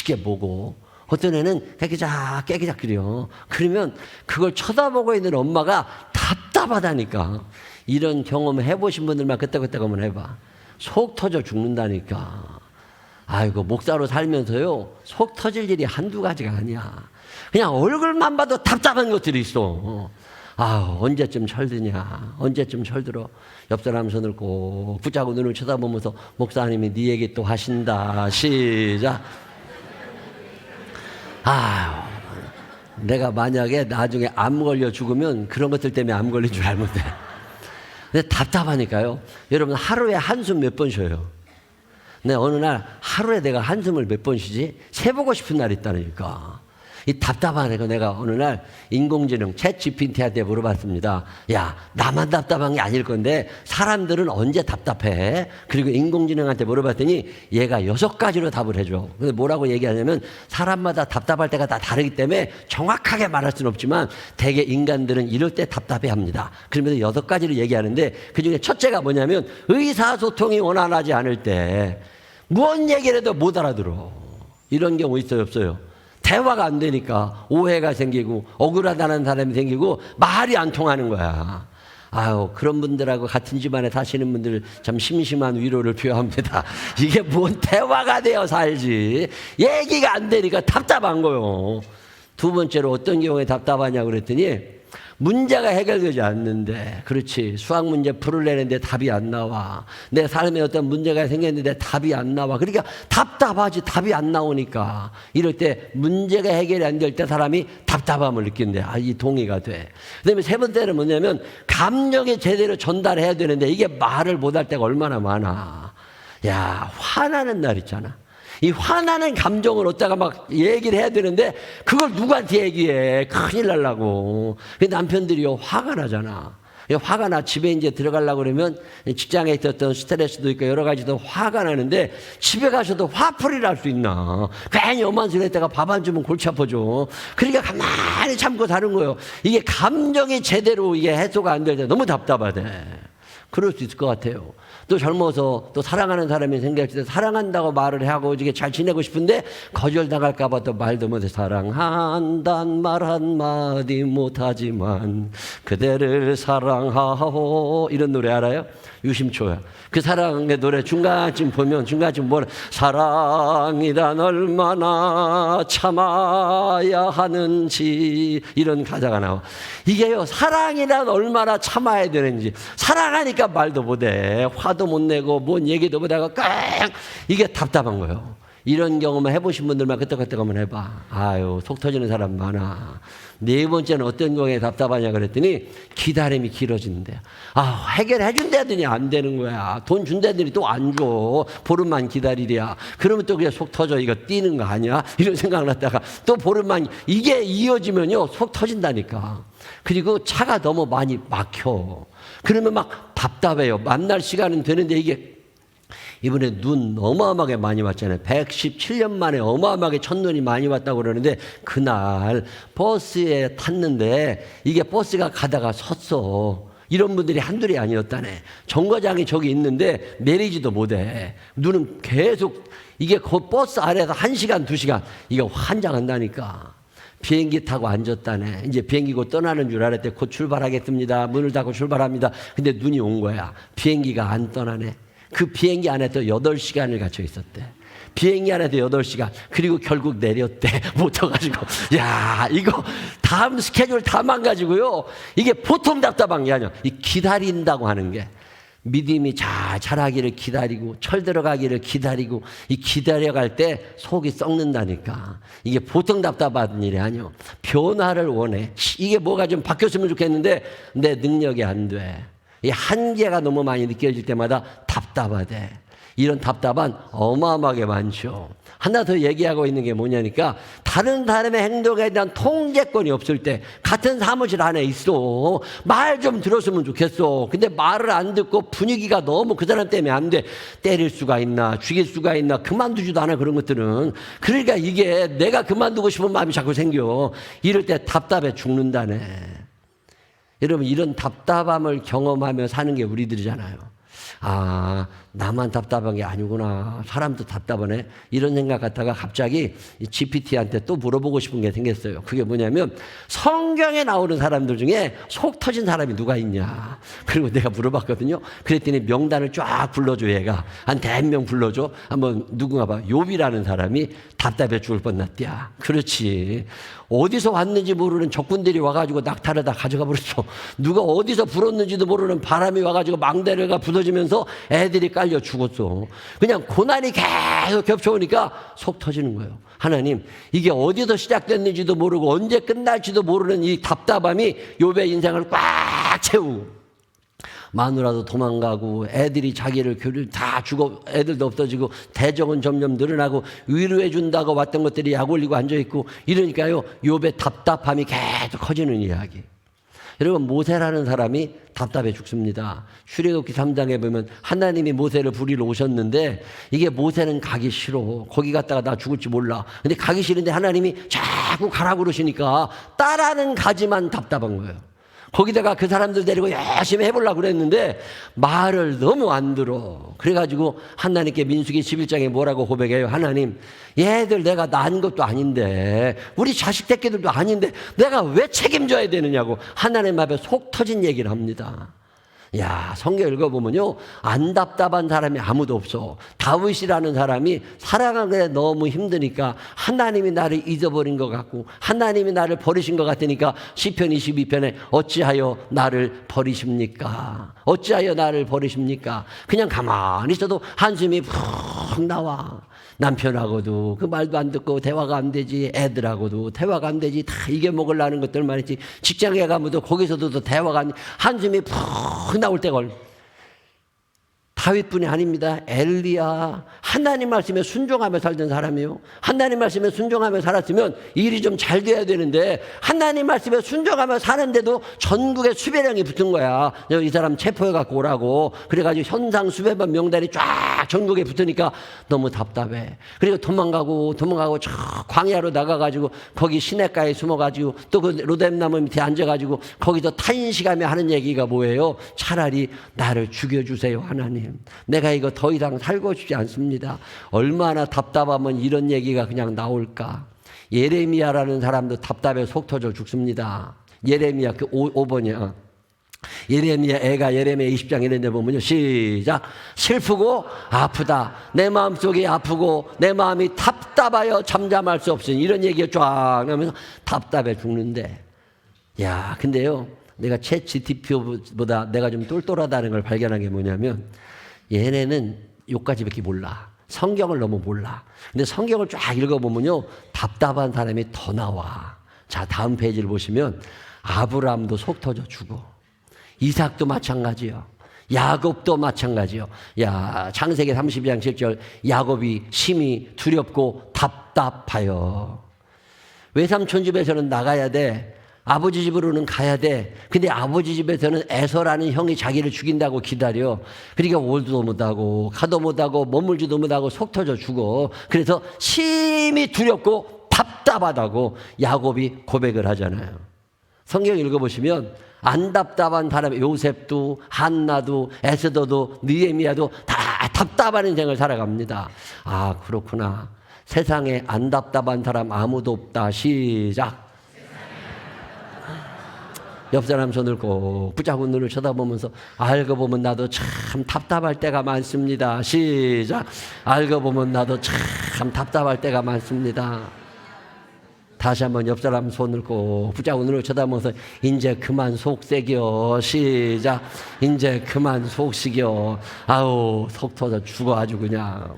거칠게 보고 어떤 애는 깨기작거려. 그러면 그걸 쳐다보고 있는 엄마가 답답하다니까. 이런 경험 해보신 분들만 그때 한번 해봐. 속 터져 죽는다니까. 아이고, 목사로 살면서요, 속 터질 일이 한두 가지가 아니야. 그냥 얼굴만 봐도 답답한 것들이 있어. 아, 언제쯤 철드냐, 언제쯤 철들어. 옆 사람 손을 꼭 붙잡고 눈을 쳐다보면서 목사님이 네 얘기 또 하신다. 시작. 아, 내가 만약에 나중에 암 걸려 죽으면 그런 것들 때문에 암 걸린 줄 알면 돼. 근데 답답하니까요. 여러분, 하루에 한숨 몇 번 쉬어요? 근데 어느 날 하루에 내가 한숨을 몇 번 쉬지? 세보고 싶은 날이 있다니까. 이 답답한 애가 내가 어느 날 인공지능 챗GPT한테 물어봤습니다. 야, 나만 답답한 게 아닐 건데 사람들은 언제 답답해? 그리고 인공지능한테 물어봤더니 얘가 6가지로 답을 해줘. 근데 뭐라고 얘기하냐면 사람마다 답답할 때가 다 다르기 때문에 정확하게 말할 수는 없지만 대개 인간들은 이럴 때 답답해합니다. 그러면서 6가지를 얘기하는데 그중에 첫째가 뭐냐면 의사소통이 원활하지 않을 때 무언 얘기를 해도 못 알아들어. 이런 경우 있어요, 없어요? 대화가 안 되니까 오해가 생기고 억울하다는 사람이 생기고 말이 안 통하는 거야. 아유, 그런 분들하고 같은 집안에 사시는 분들 참 심심한 위로를 표합니다. 이게 뭔 대화가 되어 살지. 얘기가 안 되니까 답답한 거요. 두 번째로 어떤 경우에 답답하냐고 그랬더니 문제가 해결되지 않는데, 그렇지, 수학 문제 풀으려는데 답이 안 나와. 내 삶에 어떤 문제가 생겼는데 답이 안 나와. 그러니까 답답하지. 답이 안 나오니까. 이럴 때 문제가 해결이 안 될 때 사람이 답답함을 느낀대. 아, 이 동의가 돼. 그다음에 세 번째는 뭐냐면 감정이 제대로 전달해야 되는데 이게 말을 못할 때가 얼마나 많아. 야, 화나는 날 있잖아. 이 화나는 감정을 어디다가 막 얘기를 해야 되는데 그걸 누구한테 얘기해. 큰일 날라고. 남편들이요, 화가 나잖아. 화가 나. 집에 이제 들어가려고 그러면 직장에 있었던 스트레스도 있고 여러 가지도 화가 나는데 집에 가서도 화풀이를 할 수 있나. 괜히 엄한 소리 했다가 밥 안 주면 골치 아파져. 그러니까 가만히 참고 사는 거예요. 이게 감정이 제대로 이게 해소가 안 될 때 너무 답답하대. 그럴 수 있을 것 같아요. 또 젊어서 또 사랑하는 사람이 생겼을 때 사랑한다고 말을 하고 이게 잘 지내고 싶은데 거절당할까봐 또 말도 못해. 사랑한단 말 한마디 못하지만 그대를 사랑하오. 이런 노래 알아요? 유심초야. 그 사랑의 노래 중간쯤 보면 중간쯤 뭐라, 사랑이란 얼마나 참아야 하는지, 이런 가사가 나와. 이게요, 사랑이란 얼마나 참아야 되는지. 사랑하니까 말도 못해. 화도 못 내고 뭔 얘기도 못하고 깡, 이게 답답한 거예요. 이런 경험을 해보신 분들만 그때 한번 해봐. 아유, 속 터지는 사람 많아. 네 번째는 어떤 경우에 답답하냐 그랬더니 기다림이 길어지는데, 아, 해결해 준다더니 안 되는 거야. 돈 준다더니 또 안 줘. 보름만 기다리랴. 그러면 또 그냥 속 터져. 이거 뛰는 거 아니야? 이런 생각 났다가 또 보름만, 이게 이어지면요 속 터진다니까. 그리고 차가 너무 많이 막혀. 그러면 막 답답해요. 만날 시간은 되는데 이게 이번에 눈 어마어마하게 많이 왔잖아요. 117년 만에 어마어마하게 첫눈이 많이 왔다고 그러는데 그날 버스에 탔는데 이게 버스가 가다가 섰어. 이런 분들이 한둘이 아니었다네. 정거장이 저기 있는데 내리지도 못해. 눈은 계속 이게 그 버스 아래에서 1시간, 2시간 이게 환장한다니까. 비행기 타고 앉았다네. 이제 비행기 곧 떠나는 줄 알았대. 곧 출발하겠습니다. 문을 닫고 출발합니다. 근데 눈이 온 거야. 비행기가 안 떠나네. 그 비행기 안에 또 8시간을 갇혀 있었대. 비행기 안에도 8시간. 그리고 결국 내렸대. 못 타가지고. 야, 이거 다음 스케줄 다 망가지고요. 이게 보통 답답한 게 아니야. 이 기다린다고 하는 게. 믿음이 잘 자라기를 기다리고 철 들어가기를 기다리고 이 기다려갈 때 속이 썩는다니까. 이게 보통 답답한 일이 아니요. 변화를 원해. 이게 뭐가 좀 바뀌었으면 좋겠는데 내 능력이 안 돼. 이 한계가 너무 많이 느껴질 때마다 답답하대. 이런 답답한 어마어마하게 많죠. 하나 더 얘기하고 있는 게 뭐냐니까 다른 사람의 행동에 대한 통제권이 없을 때 같은 사무실 안에 있어. 말 좀 들었으면 좋겠어. 근데 말을 안 듣고 분위기가 너무 그 사람 때문에 안 돼. 때릴 수가 있나 죽일 수가 있나 그만두지도 않아 그런 것들은. 그러니까 이게 내가 그만두고 싶은 마음이 자꾸 생겨. 이럴 때 답답해 죽는다네. 여러분 이런 답답함을 경험하며 사는 게 우리들이잖아요. 아, 나만 답답한 게 아니구나. 사람도 답답하네. 이런 생각 갖다가 갑자기 GPT한테 또 물어보고 싶은 게 생겼어요. 그게 뭐냐면 성경에 나오는 사람들 중에 속 터진 사람이 누가 있냐. 그리고 내가 물어봤거든요. 그랬더니 명단을 쫙 불러줘 얘가. 한 100명 불러줘. 한번 누군가 봐. 욥이라는 사람이 답답해 죽을 뻔났대야. 그렇지. 어디서 왔는지 모르는 적군들이 와가지고 낙타를 다 가져가 버렸어. 누가 어디서 불었는지도 모르는 바람이 와가지고 망대가 부서지면서 애들이 깔려 죽었어. 그냥 고난이 계속 겹쳐오니까 속 터지는 거예요. 하나님, 이게 어디서 시작됐는지도 모르고 언제 끝날지도 모르는 이 답답함이 욥의 인생을 꽉 채우고, 마누라도 도망가고 애들이 자기를 다 죽어, 애들도 없어지고 대적은 점점 늘어나고 위로해 준다고 왔던 것들이 약 올리고 앉아있고, 이러니까요 욥의 답답함이 계속 커지는 이야기. 여러분, 모세라는 사람이 답답해 죽습니다. 출애굽기 3장에 보면 하나님이 모세를 부리러 오셨는데, 이게 모세는 가기 싫어. 거기 갔다가 나 죽을지 몰라. 근데 가기 싫은데 하나님이 자꾸 가라고 그러시니까 따라는 가지만 답답한 거예요. 거기다가 그 사람들 데리고 열심히 해보려고 그랬는데 말을 너무 안 들어. 그래가지고 하나님께 민수기 11장에 뭐라고 고백해요? 하나님, 얘들 내가 낳은 것도 아닌데, 우리 자식 새끼들도 아닌데 내가 왜 책임져야 되느냐고 하나님 앞에 속 터진 얘기를 합니다. 야, 성경 읽어보면요, 안 답답한 사람이 아무도 없어. 다윗이라는 사람이 살아가는 너무 힘드니까 하나님이 나를 잊어버린 것 같고 하나님이 나를 버리신 것 같으니까 시편 22편에 어찌하여 나를 버리십니까? 어찌하여 나를 버리십니까? 그냥 가만히 있어도 한숨이 푹 나와. 남편하고도 그 말도 안 듣고 대화가 안 되지, 애들하고도 대화가 안 되지, 다 이겨 먹으려는 것들만 있지, 직장에 가면도 거기서도 대화가 안 돼. 한숨이 푹 나올 때가 다윗뿐이 아닙니다. 엘리야, 하나님 말씀에 순종하며 살던 사람이요. 하나님 말씀에 순종하며 살았으면 일이 좀 잘 돼야 되는데 하나님 말씀에 순종하며 사는데도 전국에 수배령이 붙은 거야. 이 사람 체포해 갖고 오라고. 그래가지고 현상 수배반 명단이 쫙 전국에 붙으니까 너무 답답해. 그리고 도망가고 저 광야로 나가가지고 거기 시냇가에 숨어가지고 또 그 로뎀나무 밑에 앉아가지고 거기서 타인시가며 하는 얘기가 뭐예요? 차라리 나를 죽여주세요 하나님. 내가 이거 더 이상 살고 싶지 않습니다. 얼마나 답답하면 이런 얘기가 그냥 나올까. 예레미야라는 사람도 답답해 속 터져 죽습니다. 예레미야 그 5번이야. 예레미야 애가 예레미야 20장 이런 데 보면요, 시작. 슬프고 아프다. 내 마음속이 아프고 내 마음이 답답하여 잠잠할 수 없으니, 이런 얘기가 쫙 나오면서 답답해 죽는데, 야, 근데요, 내가 챗 GTP보다 내가 좀 똘똘하다는 걸 발견한 게 뭐냐면, 얘네는 요까지밖에 몰라. 성경을 너무 몰라. 근데 성경을 쫙 읽어보면요, 답답한 사람이 더 나와. 자, 다음 페이지를 보시면 아브라함도 속 터져 죽어. 이삭도 마찬가지요. 야곱도 마찬가지요. 야, 창세기 32장 7절, 야곱이 심히 두렵고 답답하여. 외삼촌 집에서는 나가야 돼. 아버지 집으로는 가야 돼. 근데 아버지 집에서는 에서라는 형이 자기를 죽인다고 기다려. 그러니까 올도 못하고 가도 못하고 머물지도 못하고 속 터져 죽어. 그래서 심히 두렵고 답답하다고 야곱이 고백을 하잖아요. 성경 읽어보시면 안 답답한 사람, 요셉도 한나도 에스더도 느헤미야도 다 답답한 인생을 살아갑니다. 아, 그렇구나. 세상에 안 답답한 사람 아무도 없다. 시작. 옆 사람 손을 꼭 붙잡고 눈을 쳐다보면서, 알고 보면 나도 참 답답할 때가 많습니다. 시작. 알고 보면 나도 참 답답할 때가 많습니다. 다시 한번 옆 사람 손을 꼭 붙잡고 눈을 쳐다보면서, 이제 그만 속색여. 시작. 이제 그만 속식여. 아우, 속 터져 죽어 아주 그냥.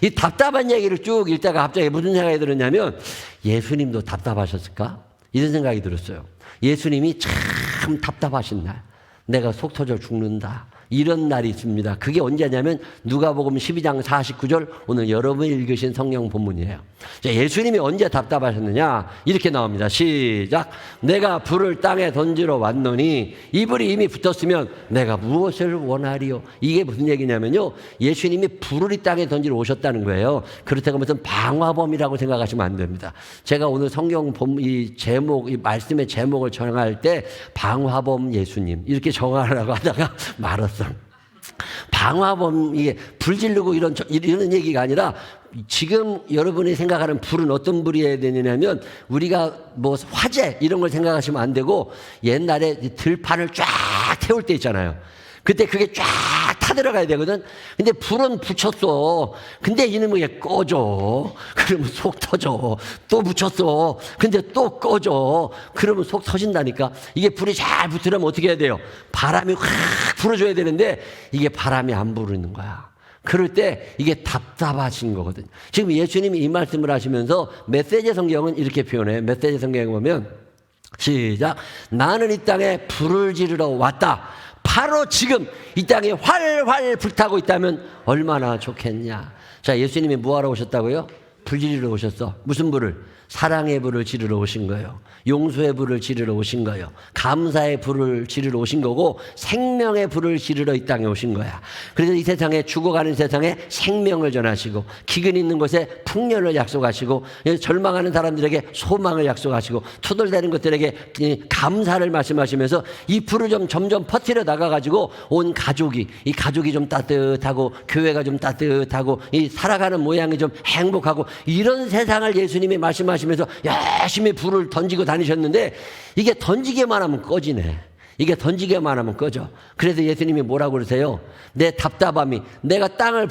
이 답답한 얘기를 쭉 읽다가 갑자기 무슨 생각이 들었냐면, 예수님도 답답하셨을까? 이런 생각이 들었어요. 예수님이 참 답답하신 날, 내가 속 터져 죽는다, 이런 날이 있습니다. 그게 언제냐면 누가복음 12장 49절, 오늘 여러분이 읽으신 성경 본문이에요. 자, 예수님이 언제 답답하셨느냐, 이렇게 나옵니다. 시작. 내가 불을 땅에 던지러 왔노니 이불이 이미 붙었으면 내가 무엇을 원하리요. 이게 무슨 얘기냐면요, 예수님이 불을 이 땅에 던지러 오셨다는 거예요. 그렇다고 무슨 방화범이라고 생각하시면 안 됩니다. 제가 오늘 성경 이 제목, 이 말씀의 제목을 정할 때 방화범 예수님 이렇게 정하라고 하다가 말았어요. 방화범, 이게 불 지르고 이런 얘기가 아니라 지금 여러분이 생각하는 불은 어떤 불이어야 되냐면 우리가 뭐 화재 이런 걸 생각하시면 안 되고 옛날에 들판을 쫙 태울 때 있잖아요. 그때 그게 쫙 타들어가야 되거든. 근데 불은 붙였어. 근데 이놈이 왜 꺼져? 그러면 속 터져. 또 붙였어. 근데 또 꺼져. 그러면 속 터진다니까. 이게 불이 잘 붙으려면 어떻게 해야 돼요? 바람이 확 불어줘야 되는데 이게 바람이 안 부르는 거야. 그럴 때 이게 답답하신 거거든. 지금 예수님이 이 말씀을 하시면서 메시지 성경은 이렇게 표현해요. 메시지 성경에 보면 시작. 나는 이 땅에 불을 지르러 왔다. 바로 지금 이 땅에 활활 불타고 있다면 얼마나 좋겠냐. 자, 예수님이 뭐하러 오셨다고요? 불 지르러 오셨어. 무슨 불을? 사랑의 불을 지르러 오신 거예요. 용서의 불을 지르러 오신 거예요. 감사의 불을 지르러 오신 거고 생명의 불을 지르러 이 땅에 오신 거야. 그래서 이 세상에 죽어가는 세상에 생명을 전하시고 기근 있는 곳에 풍년을 약속하시고 절망하는 사람들에게 소망을 약속하시고 투덜대는 것들에게 감사를 말씀하시면서 이 불을 좀 점점 퍼뜨려 나가가지고 온 가족이 이 가족이 좀 따뜻하고 교회가 좀 따뜻하고 이 살아가는 모양이 좀 행복하고 이런 세상을 예수님이 말씀하시면서 열심히 불을 던지고 다니셨는데 이게 던지기만 하면 꺼지네. 이게 던지기만 하면 꺼져. 그래서 예수님이 뭐라고 그러세요? 내 답답함이 내가 땅에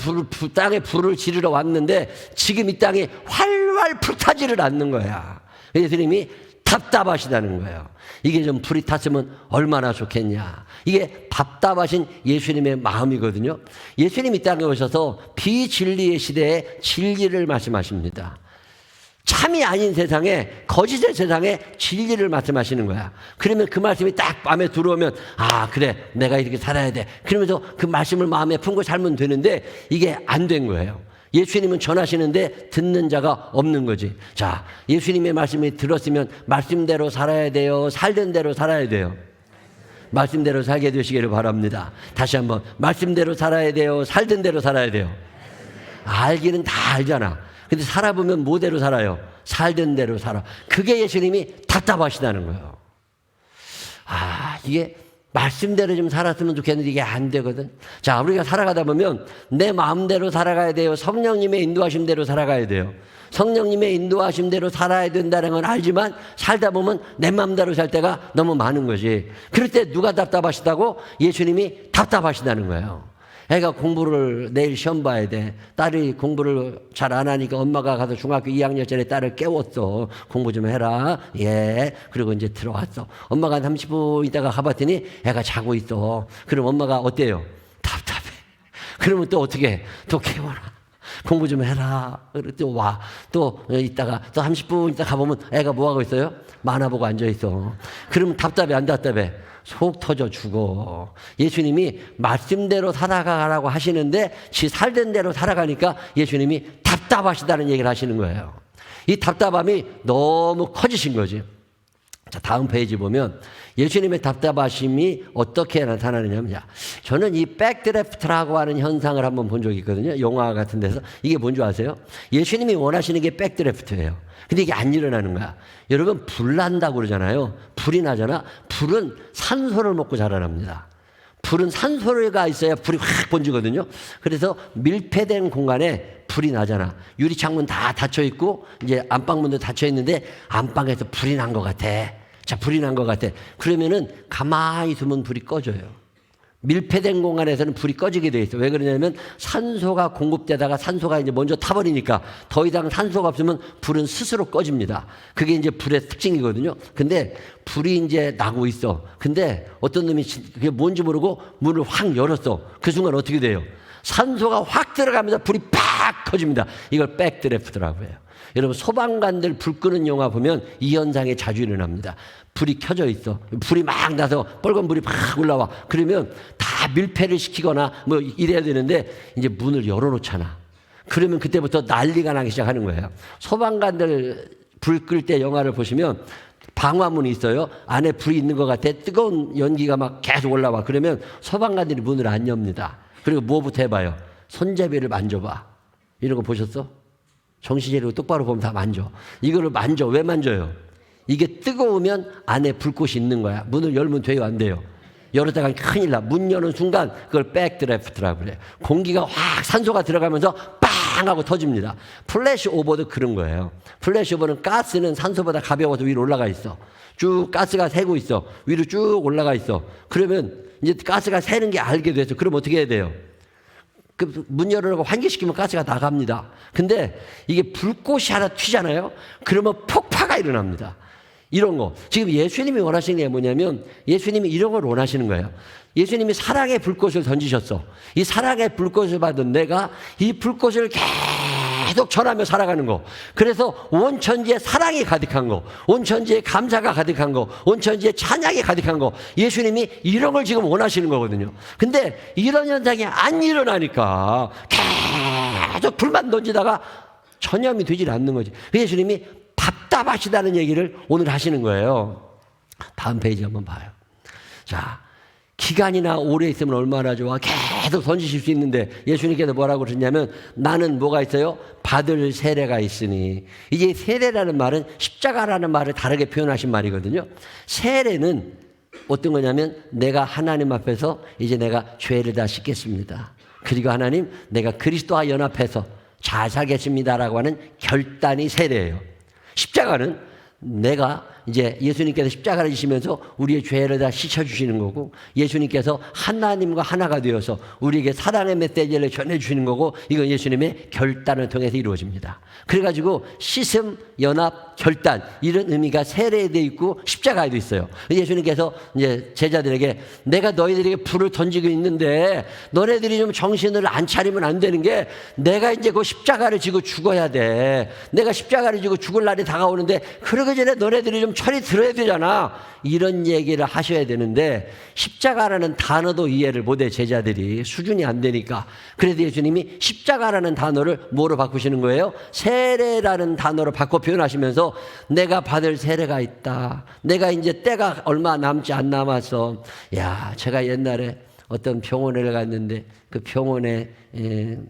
불을 지르러 왔는데 지금 이 땅이 활활 불타지를 않는 거야. 예수님이 답답하시다는 거예요. 이게 좀 불이 탔으면 얼마나 좋겠냐. 이게 답답하신 예수님의 마음이거든요. 예수님이 이 땅에 오셔서 비진리의 시대에 진리를 말씀하십니다. 참이 아닌 세상에 거짓의 세상에 진리를 말씀하시는 거야. 그러면 그 말씀이 딱 마음에 들어오면 아 그래 내가 이렇게 살아야 돼. 그러면서 그 말씀을 마음에 품고 살면 되는데 이게 안 된 거예요. 예수님은 전하시는데 듣는 자가 없는 거지. 자, 예수님의 말씀이 들었으면 말씀대로 살아야 돼요? 살던 대로 살아야 돼요? 말씀대로 살게 되시기를 바랍니다. 다시 한번 말씀대로 살아야 돼요? 살던 대로 살아야 돼요? 알기는 다 알잖아. 근데 살아보면 뭐대로 살아요? 살던 대로 살아. 그게 예수님이 답답하시다는 거예요. 아, 이게 말씀대로 좀 살았으면 좋겠는데 이게 안 되거든. 자, 우리가 살아가다 보면 내 마음대로 살아가야 돼요? 성령님의 인도하심대로 살아가야 돼요? 성령님의 인도하심대로 살아야 된다는 건 알지만 살다 보면 내 마음대로 살 때가 너무 많은 거지. 그럴 때 누가 답답하시다고? 예수님이 답답하시다는 거예요. 애가 공부를 내일 시험 봐야 돼. 딸이 공부를 잘 안 하니까 엄마가 가서 중학교 2학년짜리 딸을 깨웠어. 공부 좀 해라. 예. 그리고 이제 들어왔어. 엄마가 30분 있다가 가봤더니 애가 자고 있어. 그럼 엄마가 어때요? 답답해. 그러면 또 어떻게 해? 또 깨워라. 공부 좀 해라. 또 와. 또 있다가 또 30분 있다가 가보면 애가 뭐 하고 있어요? 만화 보고 앉아 있어. 그러면 답답해 안 답답해? 속 터져 죽어. 예수님이 말씀대로 살아가라고 하시는데 지 살던 대로 살아가니까 예수님이 답답하시다는 얘기를 하시는 거예요. 이 답답함이 너무 커지신 거지. 자, 다음 페이지 보면 예수님의 답답하심이 어떻게 나타나느냐면 저는 이 백드래프트라고 하는 현상을 한번 본 적이 있거든요. 영화 같은 데서. 이게 뭔 줄 아세요? 예수님이 원하시는 게 백드래프트예요. 근데 이게 안 일어나는 거야. 여러분 불 난다고 그러잖아요. 불이 나잖아. 불은 산소를 먹고 자라납니다. 불은 산소가 있어야 불이 확 번지거든요. 그래서 밀폐된 공간에 불이 나잖아. 유리창문 다 닫혀 있고 이제 안방문도 닫혀 있는데 안방에서 불이 난 것 같아. 자, 불이 난 것 같아. 그러면은 가만히 있으면 불이 꺼져요. 밀폐된 공간에서는 불이 꺼지게 돼 있어. 왜 그러냐면 산소가 공급되다가 산소가 이제 먼저 타버리니까 더 이상 산소가 없으면 불은 스스로 꺼집니다. 그게 이제 불의 특징이거든요. 근데 불이 이제 나고 있어. 근데 어떤 놈이 그게 뭔지 모르고 문을 확 열었어. 그 순간 어떻게 돼요? 산소가 확 들어가면서 불이 팍 커집니다. 이걸 백드래프트라고 해요. 여러분 소방관들 불 끄는 영화 보면 이 현상이 자주 일어납니다. 불이 켜져 있어. 불이 막 나서 빨간 불이 막 올라와. 그러면 다 밀폐를 시키거나 뭐 이래야 되는데 이제 문을 열어놓잖아. 그러면 그때부터 난리가 나기 시작하는 거예요. 소방관들 불 끌 때 영화를 보시면 방화문이 있어요. 안에 불이 있는 것 같아. 뜨거운 연기가 막 계속 올라와. 그러면 소방관들이 문을 안 엽니다. 그리고 뭐부터 해봐요? 손잡이를 만져봐. 이런 거 보셨어? 정신 차리고 똑바로 보면 다 만져. 이거를 만져. 왜 만져요? 이게 뜨거우면 안에 불꽃이 있는 거야. 문을 열면 돼요? 안 돼요? 열었다가 큰일 나. 문 여는 순간 그걸 백드래프트라고 그래요. 공기가 확 산소가 들어가면서 빵 하고 터집니다. 플래시 오버도 그런 거예요. 플래시 오버는 가스는 산소보다 가벼워서 위로 올라가 있어. 쭉 가스가 새고 있어. 위로 쭉 올라가 있어. 그러면 이제 가스가 새는 게 알게 돼서 그럼 어떻게 해야 돼요? 그 문 열어놓고 환기시키면 가스가 나갑니다. 근데 이게 불꽃이 하나 튀잖아요. 그러면 폭파가 일어납니다. 이런 거. 지금 예수님이 원하시는 게 뭐냐면 예수님이 이런 걸 원하시는 거예요. 예수님이 사랑의 불꽃을 던지셨어. 이 사랑의 불꽃을 받은 내가 이 불꽃을 계속 전하며 살아가는 거. 그래서 온 천지에 사랑이 가득한 거, 온 천지에 감사가 가득한 거, 온 천지에 찬양이 가득한 거. 예수님이 이런 걸 지금 원하시는 거거든요. 근데 이런 현상이 안 일어나니까 계속 불만 던지다가 전염이 되질 않는 거지. 예수님이 답답하시다는 얘기를 오늘 하시는 거예요. 다음 페이지 한번 봐요. 자, 기간이나 오래 있으면 얼마나 좋아. 계속 던지실 수 있는데 예수님께서 뭐라고 그러셨냐면 나는 뭐가 있어요? 받을 세례가 있으니. 이제 세례라는 말은 십자가라는 말을 다르게 표현하신 말이거든요. 세례는 어떤 거냐면 내가 하나님 앞에서 이제 내가 죄를 다 씻겠습니다. 그리고 하나님 내가 그리스도와 연합해서 잘 살겠습니다라고 하는 결단이 세례예요. 십자가는 내가 이제 예수님께서 십자가를 지시면서 우리의 죄를 다 씻어주시는 거고 예수님께서 하나님과 하나가 되어서 우리에게 사랑의 메시지를 전해주시는 거고 이건 예수님의 결단을 통해서 이루어집니다. 그래가지고 씻음, 연합, 결단 이런 의미가 세례에 돼 있고 십자가에도 있어요. 예수님께서 이제 제자들에게 내가 너희들에게 불을 던지고 있는데 너네들이 좀 정신을 안 차리면 안 되는 게 내가 이제 그 십자가를 지고 죽어야 돼. 내가 십자가를 지고 죽을 날이 다가오는데 그러기 전에 너네들이 좀 철이 들어야 되잖아. 이런 얘기를 하셔야 되는데 십자가라는 단어도 이해를 못해 제자들이 수준이 안 되니까. 그래서 예수님이 십자가라는 단어를 뭐로 바꾸시는 거예요? 세례라는 단어로 바꿔 표현하시면서 내가 받을 세례가 있다. 내가 이제 때가 얼마 남지 안 남았어. 야, 제가 옛날에 어떤 병원에 갔는데 그 병원에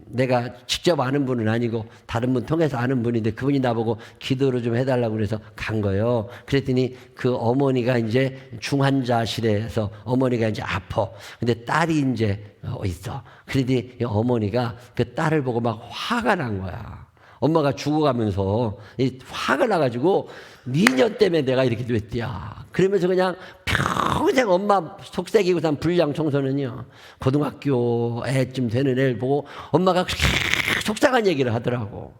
내가 직접 아는 분은 아니고 다른 분 통해서 아는 분인데 그분이 나보고 기도를 좀 해달라고 그래서 간 거예요. 그랬더니 그 어머니가 이제 중환자실에서 어머니가 이제 아파. 근데 딸이 이제 있어. 그랬더니 어머니가 그 딸을 보고 막 화가 난 거야. 엄마가 죽어가면서 화가 나가지고 니년 때문에 내가 이렇게 됐디야. 그러면서 그냥 평생 엄마 속삭이고 산 불량 청소는요. 고등학교 애쯤 되는 애를 보고 엄마가 그렇게 속상한 얘기를 하더라고.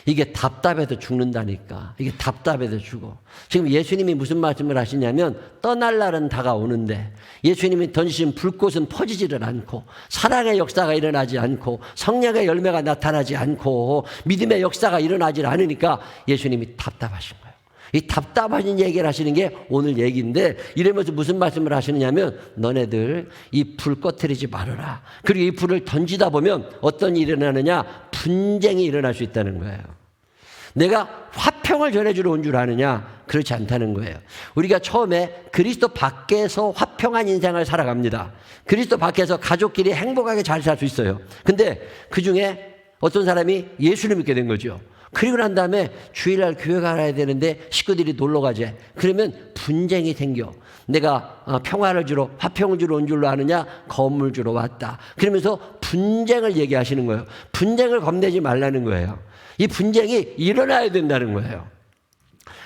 이게 답답해서 죽는다니까. 이게 답답해서 죽어. 지금 예수님이 무슨 말씀을 하시냐면 떠날 날은 다가오는데 예수님이 던지신 불꽃은 퍼지지를 않고 사랑의 역사가 일어나지 않고 성령의 열매가 나타나지 않고 믿음의 역사가 일어나지 않으니까 예수님이 답답하신 거예요. 이 답답하신 얘기를 하시는 게 오늘 얘기인데 이러면서 무슨 말씀을 하시느냐면 너네들 이 불 꺼트리지 말아라. 그리고 이 불을 던지다 보면 어떤 일이 일어나느냐? 분쟁이 일어날 수 있다는 거예요. 내가 화평을 전해주러 온 줄 아느냐? 그렇지 않다는 거예요. 우리가 처음에 그리스도 밖에서 화평한 인생을 살아갑니다. 그리스도 밖에서 가족끼리 행복하게 잘 살 수 있어요. 근데 그중에 어떤 사람이 예수를 믿게 된 거죠. 그리고 난 다음에 주일날 교회 가야 되는데 식구들이 놀러 가재. 그러면 분쟁이 생겨. 내가 평화를 주러 화평을 주러 온 줄로 아느냐? 건물 주러 왔다. 그러면서 분쟁을 얘기하시는 거예요. 분쟁을 겁내지 말라는 거예요. 이 분쟁이 일어나야 된다는 거예요.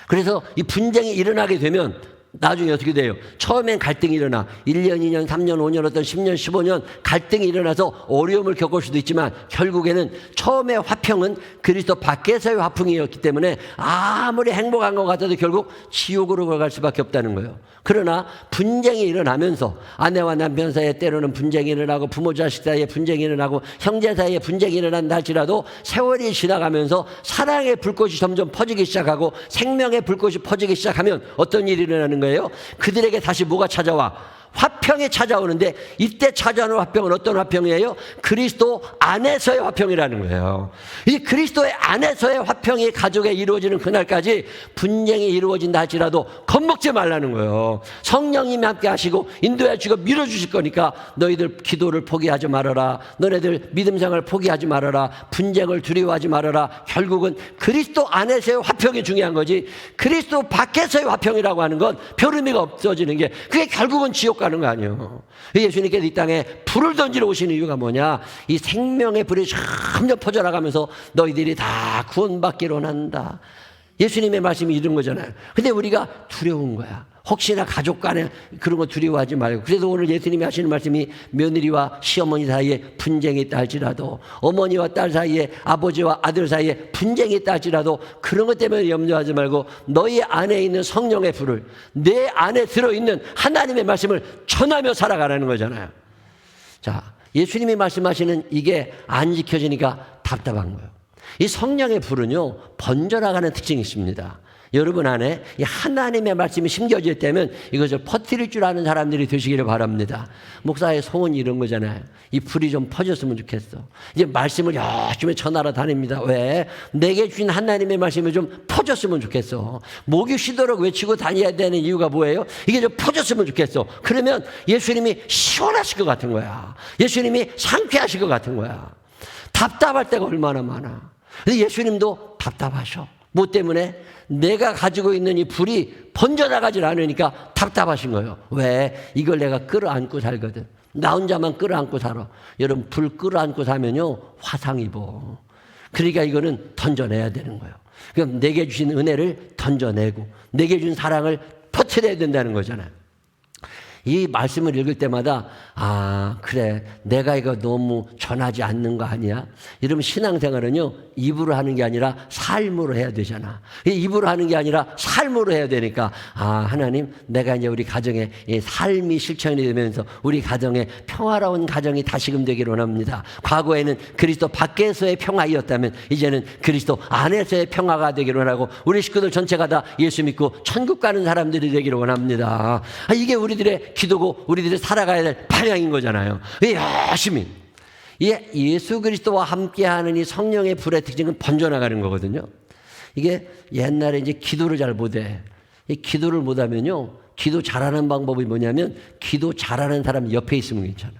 그래서 이 분쟁이 일어나게 되면 나중에 어떻게 돼요? 처음엔 갈등이 일어나 1년, 2년, 3년, 5년, 어떤 10년, 15년 갈등이 일어나서 어려움을 겪을 수도 있지만 결국에는 처음에 화평은 그리스도 밖에서의 화평이었기 때문에 아무리 행복한 것 같아도 결국 지옥으로 갈 수밖에 없다는 거예요. 그러나 분쟁이 일어나면서 아내와 남편 사이에 때로는 분쟁이 일어나고 부모 자식 사이에 분쟁이 일어나고 형제 사이에 분쟁이 일어난다 할지라도 세월이 지나가면서 사랑의 불꽃이 점점 퍼지기 시작하고 생명의 불꽃이 퍼지기 시작하면 어떤 일이 일어나는 거예요? 그들에게 다시 뭐가 찾아와? 화평이 찾아오는데 이때 찾아오는 화평은 어떤 화평이에요? 그리스도 안에서의 화평이라는 거예요. 이 그리스도의 안에서의 화평이 가족에 이루어지는 그날까지 분쟁이 이루어진다 할지라도 겁먹지 말라는 거예요. 성령님이 함께 하시고 인도해 주시고 밀어주실 거니까 너희들 기도를 포기하지 말아라. 너네들 믿음생활을 포기하지 말아라. 분쟁을 두려워하지 말아라. 결국은 그리스도 안에서의 화평이 중요한 거지 그리스도 밖에서의 화평이라고 하는 건 별 의미가 없어지는 게 그게 결국은 지옥 지옥 가는 거 아니에요. 예수님께서 이 땅에 불을 던지러 오시는 이유가 뭐냐? 이 생명의 불이 점점 퍼져나가면서 너희들이 다 구원받기로 한다. 예수님의 말씀이 이런 거잖아요. 근데 우리가 두려운 거야. 혹시나 가족 간에 그런 거 두려워하지 말고. 그래서 오늘 예수님이 하시는 말씀이 며느리와 시어머니 사이에 분쟁이 있다 할지라도, 어머니와 딸 사이에, 아버지와 아들 사이에 분쟁이 있다 할지라도 그런 것 때문에 염려하지 말고 너희 안에 있는 성령의 불을, 내 안에 들어있는 하나님의 말씀을 전하며 살아가라는 거잖아요. 자, 예수님이 말씀하시는 이게 안 지켜지니까 답답한 거예요. 이 성령의 불은요, 번져나가는 특징이 있습니다. 여러분 안에 이 하나님의 말씀이 심겨질 때면 이것을 퍼뜨릴 줄 아는 사람들이 되시기를 바랍니다. 목사의 소원이 이런 거잖아요. 이 불이 좀 퍼졌으면 좋겠어. 이제 말씀을 열심히 전하러 다닙니다. 왜? 내게 주신 하나님의 말씀이 좀 퍼졌으면 좋겠어. 목이 쉬도록 외치고 다녀야 되는 이유가 뭐예요? 이게 좀 퍼졌으면 좋겠어. 그러면 예수님이 시원하실 것 같은 거야. 예수님이 상쾌하실 것 같은 거야. 답답할 때가 얼마나 많아. 근데 예수님도 답답하셔. 뭐 때문에? 내가 가지고 있는 이 불이 번져나가질 않으니까 답답하신 거예요. 왜? 이걸 내가 끌어안고 살거든. 나 혼자만 끌어안고 살아. 여러분, 불 끌어안고 살면요, 화상 입어. 그러니까 이거는 던져내야 되는 거예요. 그럼 내게 주신 은혜를 던져내고 내게 준 사랑을 퍼뜨려야 된다는 거잖아요. 이 말씀을 읽을 때마다 아, 그래, 내가 이거 너무 전하지 않는 거 아니야? 이러면 신앙생활은요, 입으로 하는 게 아니라 삶으로 해야 되잖아. 입으로 하는 게 아니라 삶으로 해야 되니까 아, 하나님, 내가 이제 우리 가정에 이 삶이 실천이 되면서 우리 가정에 평화로운 가정이 다시금 되기를 원합니다. 과거에는 그리스도 밖에서의 평화이었다면 이제는 그리스도 안에서의 평화가 되기를 원하고 우리 식구들 전체가 다 예수 믿고 천국 가는 사람들이 되기를 원합니다. 아, 이게 우리들의 기도고 우리들이 살아가야 될 방향인 거잖아요. 열심히. 예수 그리스도와 함께하는 이 성령의 불의 특징은 번져나가는 거거든요. 이게 옛날에 이제 기도를 잘 못해. 이 기도를 못하면요, 기도 잘하는 방법이 뭐냐면 기도 잘하는 사람 옆에 있으면 괜찮아.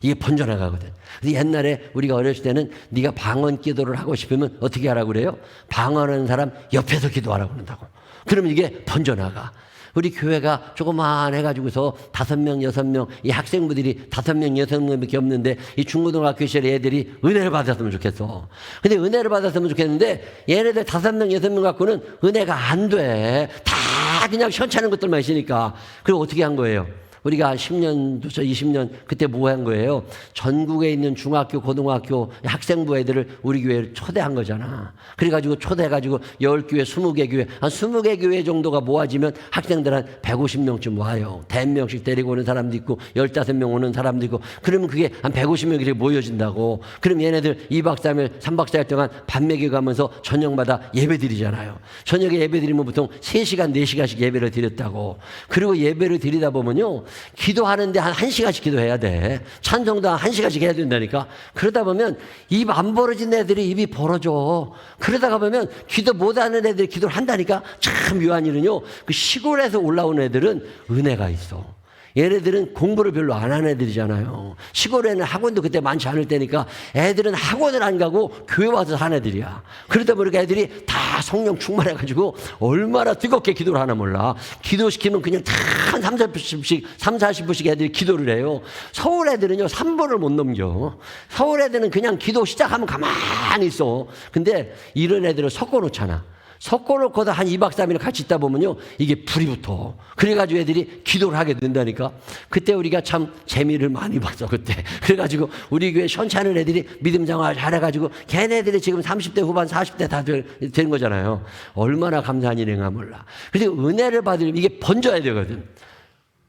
이게 번져나가거든. 근데 옛날에 우리가 어렸을 때는 네가 방언 기도를 하고 싶으면 어떻게 하라고 그래요? 방언하는 사람 옆에서 기도하라고 그런다고. 그러면 이게 번져나가. 우리 교회가 조그만 해가지고서 5명, 6명, 이 학생부들이 5명, 6명밖에 없는데 이 중고등학교 시절에 애들이 은혜를 받았으면 좋겠어. 근데 은혜를 받았으면 좋겠는데 얘네들 5명, 6명 갖고는 은혜가 안 돼. 다 그냥 시원찮은 것들만 있으니까. 그리고 어떻게 한 거예요? 우리가 10년, 20년 그때 뭐 한 거예요? 전국에 있는 중학교, 고등학교 학생부 애들을 우리 교회에 초대한 거잖아. 그래가지고 초대해가지고 10교회, 20개 교회, 한 20개 교회 정도가 모아지면 학생들 한 150명쯤 와요. 100명씩 데리고 오는 사람도 있고 15명 오는 사람도 있고 그러면 그게 한 150명이 이렇게 모여진다고. 그럼 얘네들 2박 3일, 3박 4일 동안 밥 먹여가면서 저녁마다 예배 드리잖아요. 저녁에 예배 드리면 보통 3시간, 4시간씩 예배를 드렸다고. 그리고 예배를 드리다 보면요, 기도하는데 한 1시간씩 기도해야 돼. 찬송도 한 1시간씩 해야 된다니까. 그러다 보면 입 안 벌어진 애들이 입이 벌어져. 그러다가 보면 기도 못하는 애들이 기도를 한다니까. 참 묘한 일은요, 그 시골에서 올라온 애들은 은혜가 있어. 얘네들은 공부를 별로 안 하는 애들이잖아요. 시골에는 학원도 그때 많지 않을 때니까 애들은 학원을 안 가고 교회 와서 사는 애들이야. 그러다 보니까 애들이 다 성령 충만해가지고 얼마나 뜨겁게 기도를 하나 몰라. 기도시키면 그냥 다 한 40분씩 애들이 기도를 해요. 서울 애들은요, 3분을 못 넘겨. 서울 애들은 그냥 기도 시작하면 가만히 있어. 근데 이런 애들을 섞어놓잖아. 섞어놓고도 한 2박 3일 같이 있다 보면요, 이게 불이 붙어. 그래가지고 애들이 기도를 하게 된다니까. 그때 우리가 참 재미를 많이 봤어, 그때. 그래가지고 우리 교회 시원찮은 애들이 믿음 장화를 잘해가지고 걔네들이 지금 30대 후반, 40대 다 된 거잖아요. 얼마나 감사한 일인가 몰라. 그래서 은혜를 받으려면 이게 번져야 되거든.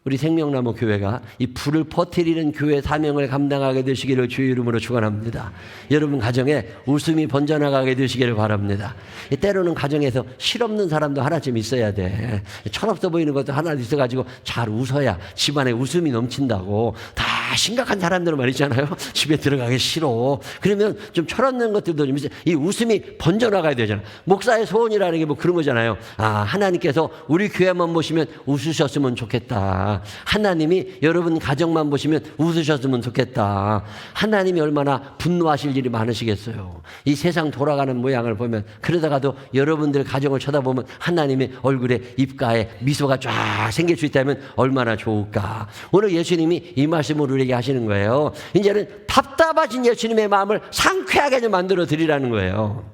우리 생명나무 교회가 이 불을 퍼뜨리는 교회 사명을 감당하게 되시기를 주의 이름으로 축원합니다. 여러분 가정에 웃음이 번져나가게 되시기를 바랍니다. 때로는 가정에서 실없는 사람도 하나쯤 있어야 돼. 철없어 보이는 것도 하나 있어가지고 잘 웃어야 집안에 웃음이 넘친다고. 다 심각한 사람들은 말이잖아요. 집에 들어가기 싫어. 그러면 좀 철없는 것들도 좀 있어요. 이 웃음이 번져나가야 되잖아. 목사의 소원이라는 게 뭐 그런 거잖아요. 아, 하나님께서 우리 교회만 보시면 웃으셨으면 좋겠다. 거야. 하나님이 여러분 가정만 보시면 웃으셨으면 좋겠다. 하나님이 얼마나 분노하실 일이 많으시겠어요. 이 세상 돌아가는 모양을 보면, 그러다가도 여러분들 가정을 쳐다보면 하나님의 얼굴에 입가에 미소가 쫙 생길 수 있다면 얼마나 좋을까. 오늘 예수님이 이 말씀을 우리에게 하시는 거예요. 이제는 답답하신 예수님의 마음을 상쾌하게 좀 만들어 드리라는 거예요.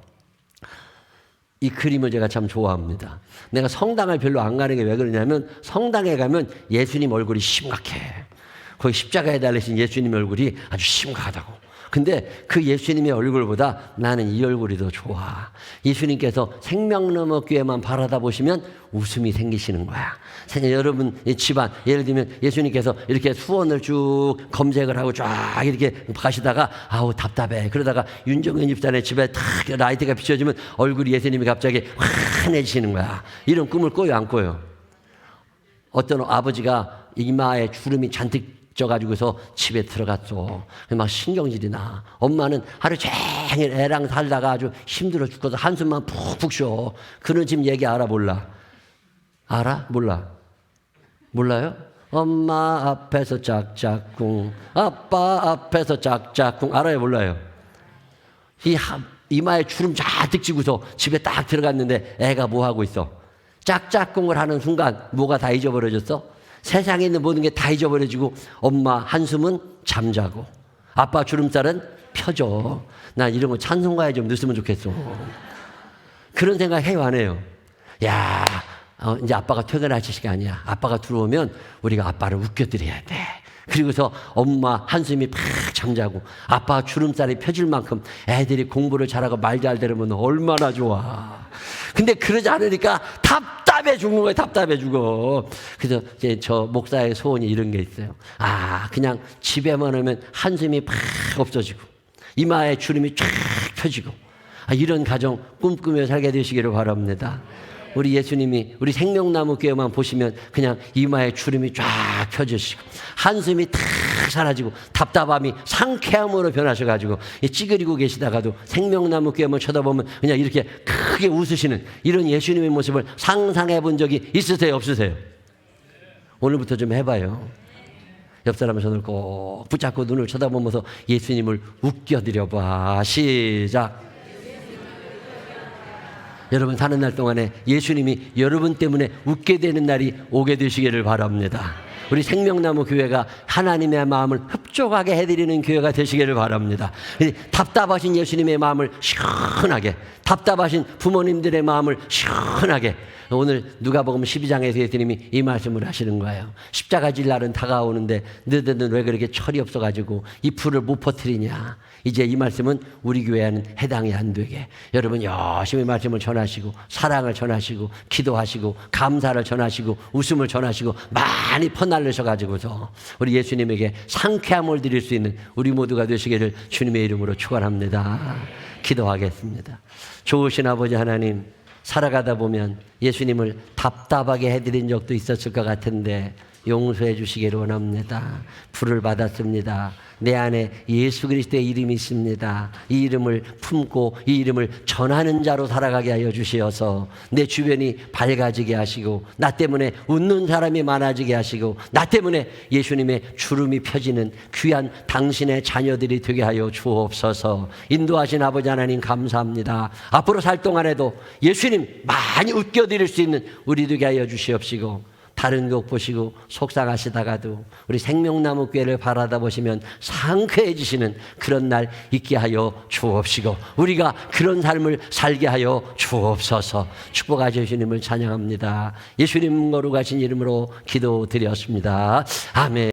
이 그림을 제가 참 좋아합니다. 내가 성당을 별로 안 가는 게 왜 그러냐면, 성당에 가면 예수님 얼굴이 심각해. 거기 십자가에 달리신 예수님 얼굴이 아주 심각하다고. 근데 그 예수님의 얼굴보다 나는 이 얼굴이 더 좋아. 예수님께서 생명나무교회만 바라다 보시면 웃음이 생기시는 거야. 여러분 집안, 예를 들면 예수님께서 이렇게 수원을 쭉 검색을 하고 쫙 이렇게 가시다가 아우 답답해. 그러다가 윤정현 집사의 집에 탁 라이트가 비춰지면 얼굴이 예수님이 갑자기 환해지시는 거야. 이런 꿈을 꿔요, 안 꿔요? 어떤 아버지가 이마에 주름이 잔뜩 져가지고서 집에 들어갔어. 막 신경질이 나. 엄마는 하루 종일 애랑 살다가 아주 힘들어 죽어서 한숨만 푹푹 쉬어. 그는 지금 얘기 알아, 몰라? 알아? 몰라? 몰라요? 엄마 앞에서 짝짝꿍, 아빠 앞에서 짝짝꿍. 알아요, 몰라요? 이마에 주름 잔뜩 지고서 집에 딱 들어갔는데 애가 뭐 하고 있어? 짝짝꿍을 하는 순간 뭐가 다 잊어버려졌어? 세상에 있는 모든 게 다 잊어버려지고 엄마 한숨은 잠자고 아빠 주름살은 펴져. 난 이런 거 찬송가에 좀 넣었으면 좋겠어. 그런 생각 해요, 안 해요? 야, 이제 아빠가 퇴근하실 시간이야. 아빠가 들어오면 우리가 아빠를 웃겨드려야 돼. 그리고서 엄마 한숨이 팍 잠자고 아빠 주름살이 펴질 만큼 애들이 공부를 잘하고 말 잘 들으면 얼마나 좋아. 근데 그러지 않으니까 답답해 죽는 거예요. 답답해 죽어. 그래서 이제 저 목사의 소원이 이런 게 있어요. 그냥 집에만 오면 한숨이 팍 없어지고 이마에 주름이 쫙 펴지고 이런 가정 꿈꾸며 살게 되시기를 바랍니다. 우리 예수님이 우리 생명나무 교회만 보시면 그냥 이마에 주름이 쫙 펴지시고 한숨이 탁 사라지고 답답함이 상쾌함으로 변하셔가지고 찌그리고 계시다가도 생명나무 교회만 쳐다보면 그냥 이렇게 크게 웃으시는 이런 예수님의 모습을 상상해 본 적이 있으세요, 없으세요? 오늘부터 좀 해봐요. 옆 사람의 손을 꼭 붙잡고 눈을 쳐다보면서 예수님을 웃겨드려봐. 시작. 여러분 사는 날 동안에 예수님이 여러분 때문에 웃게 되는 날이 오게 되시기를 바랍니다. 우리 생명나무 교회가 하나님의 마음을 흡족하게 해드리는 교회가 되시기를 바랍니다. 답답하신 예수님의 마음을 시원하게, 답답하신 부모님들의 마음을 시원하게. 오늘 누가복음 12장에서 예수님이 이 말씀을 하시는 거예요. 십자가 질 날은 다가오는데 너희들은 왜 그렇게 철이 없어가지고 이 불을 못 퍼뜨리냐. 이제 이 말씀은 우리 교회에는 해당이 안 되게 여러분 열심히 말씀을 전하시고 사랑을 전하시고 기도하시고 감사를 전하시고 웃음을 전하시고 많이 퍼날르셔가지고서 우리 예수님에게 상쾌함을 드릴 수 있는 우리 모두가 되시기를 주님의 이름으로 축원합니다. 기도하겠습니다. 좋으신 아버지 하나님, 살아가다 보면 예수님을 답답하게 해드린 적도 있었을 것 같은데 용서해 주시기를 원합니다. 불을 받았습니다. 내 안에 예수 그리스도의 이름이 있습니다. 이 이름을 품고 이 이름을 전하는 자로 살아가게 하여 주시어서 내 주변이 밝아지게 하시고 나 때문에 웃는 사람이 많아지게 하시고 나 때문에 예수님의 주름이 펴지는 귀한 당신의 자녀들이 되게 하여 주옵소서. 인도하신 아버지 하나님 감사합니다. 앞으로 살 동안에도 예수님 많이 웃겨드릴 수 있는 우리 되게 하여 주시옵시고 다른 곡 보시고 속상하시다가도 우리 생명나무 교회를 바라다 보시면 상쾌해지시는 그런 날 있게 하여 주옵시고 우리가 그런 삶을 살게 하여 주옵소서. 축복하신 주님을 찬양합니다. 예수님 거룩하신 이름으로 기도드렸습니다. 아멘.